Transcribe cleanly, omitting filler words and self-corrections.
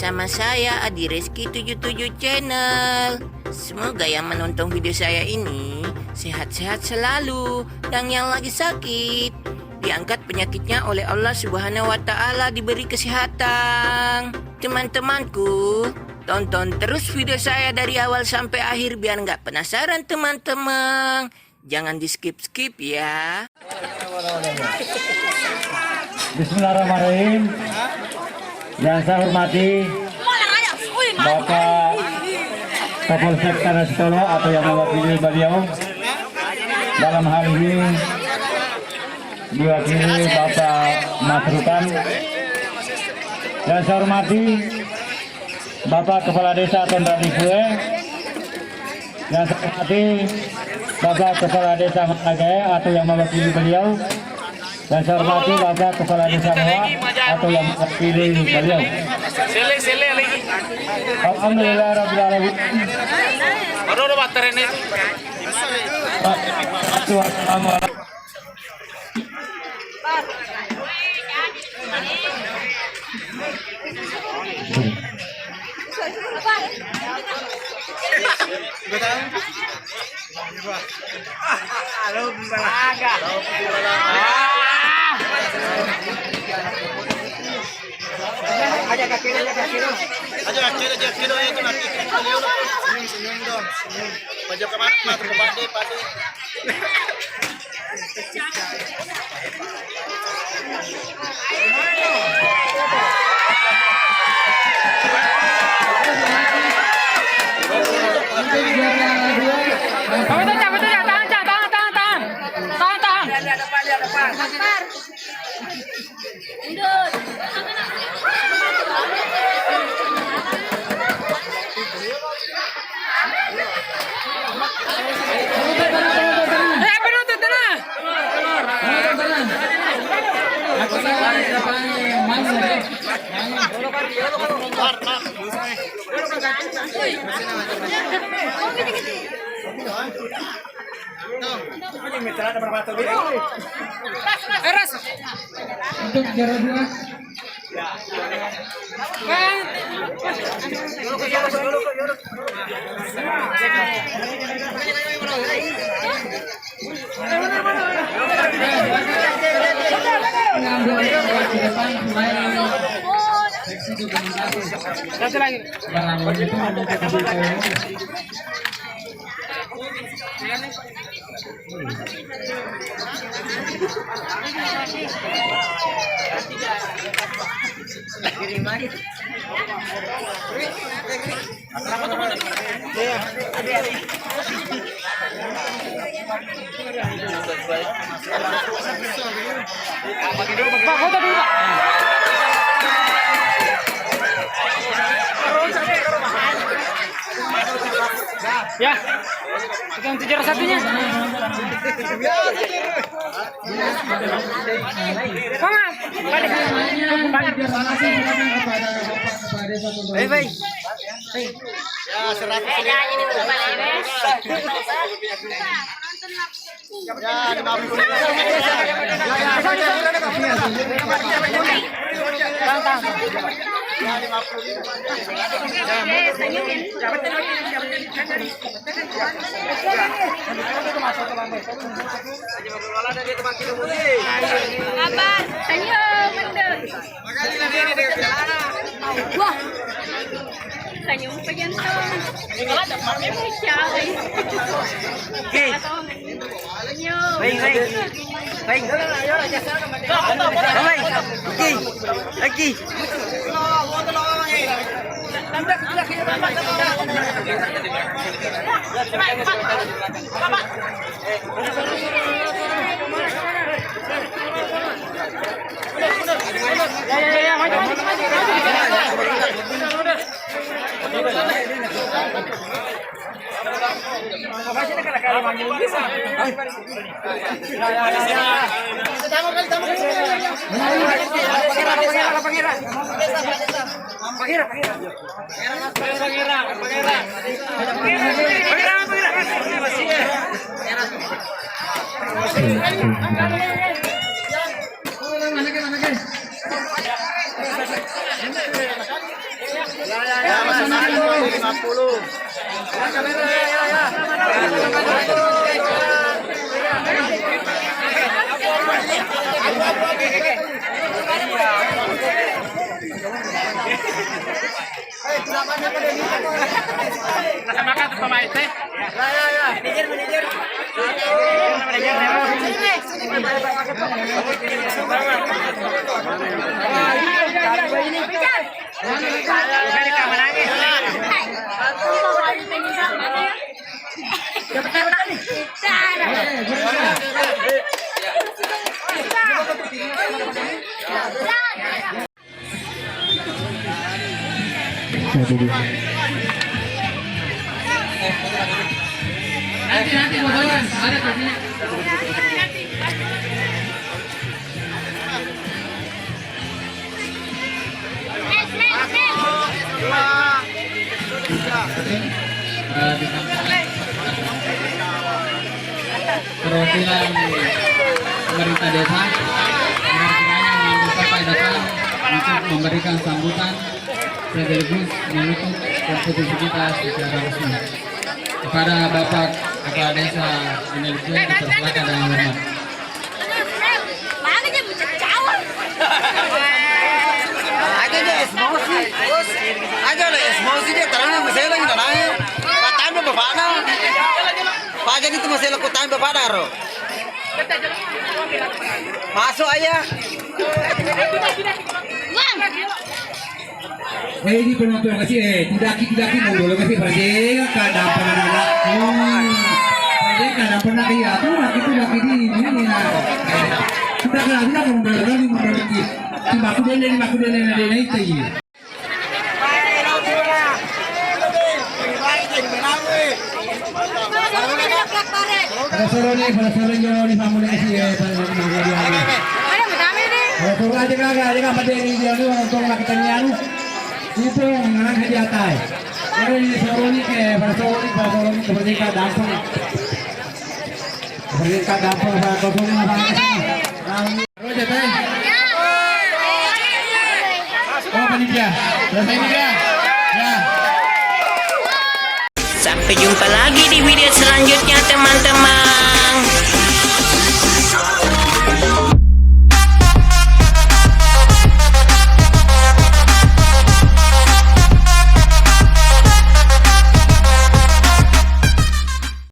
bersama saya Adi Reski 77 Channel. Semoga yang menonton video saya ini sehat-sehat selalu, dan yang lagi sakit diangkat penyakitnya oleh Allah Subhanahu wa Ta'ala, diberi kesehatan. Teman-temanku, tonton terus video saya dari awal sampai akhir biar nggak penasaran teman-teman. Jangan di skip-skip ya. Bismillahirrahmanirrahim. Yang saya hormati Bapak Kapolsek Tanah Sitolo atau yang mewakili beliau, dalam hal ini diwakili Bapak Mas Rukan. Yang saya hormati Bapak Kepala Desa Tondra Difue. Yang saya hormati Bapak Kepala Desa Managaya atau yang mewakili beliau. Dan saya hormati Bapak Kepala Desa Moa atau yang mewakili beliau. Alhamdulillah Rabbil Alamin. Aja kaki itu nanti senyum dong, senyum. Pajak ke mata pade. Untuk jarak dua. Satu lagi. Pak, foto dulu, Pak. Ya, pegang tujuh satunya. Baik. Ya, 100. Ya, 50. Abang, senyum bener. Wah, senyum pengen dong. Oke. Senyum. Baik. Oke. Lagi. Ya, maju. Ya, masih 50. Nanti fotonya ada kasihnya. Perwakilan pemerintah desa untuk memberikan sambutan sekaligus menutup konstitusi kita secara resmi. Kepada Bapak Kepala Desa Indonesia dipersilakan dengan hormat. Aja lah emosi dia terang masih lagi tenang. Patain bapak na. Pajan itu masih lakukan bapak daro. Masuk aja. Ini penonton kasih tidak mau kasih pajak kadang pernah pajak kadang pernah kayak tuh laki di ini sudah tidak membeli maku dene itu. Para solo ni yo ni family kasi para mga Ano, madami rin. Kalau aja kan pada ini dia tu untuk nakita niya ano. Itu mengarang ke atas. Kalau ini solo ni ke para solo ni seperti ka dampang. Seperti ka dampang para solo ni apa kasi. Terus jatuh. Oh panitia. Selesai ni dia. Ya. Sampai jumpa lagi di video selanjutnya teman-teman.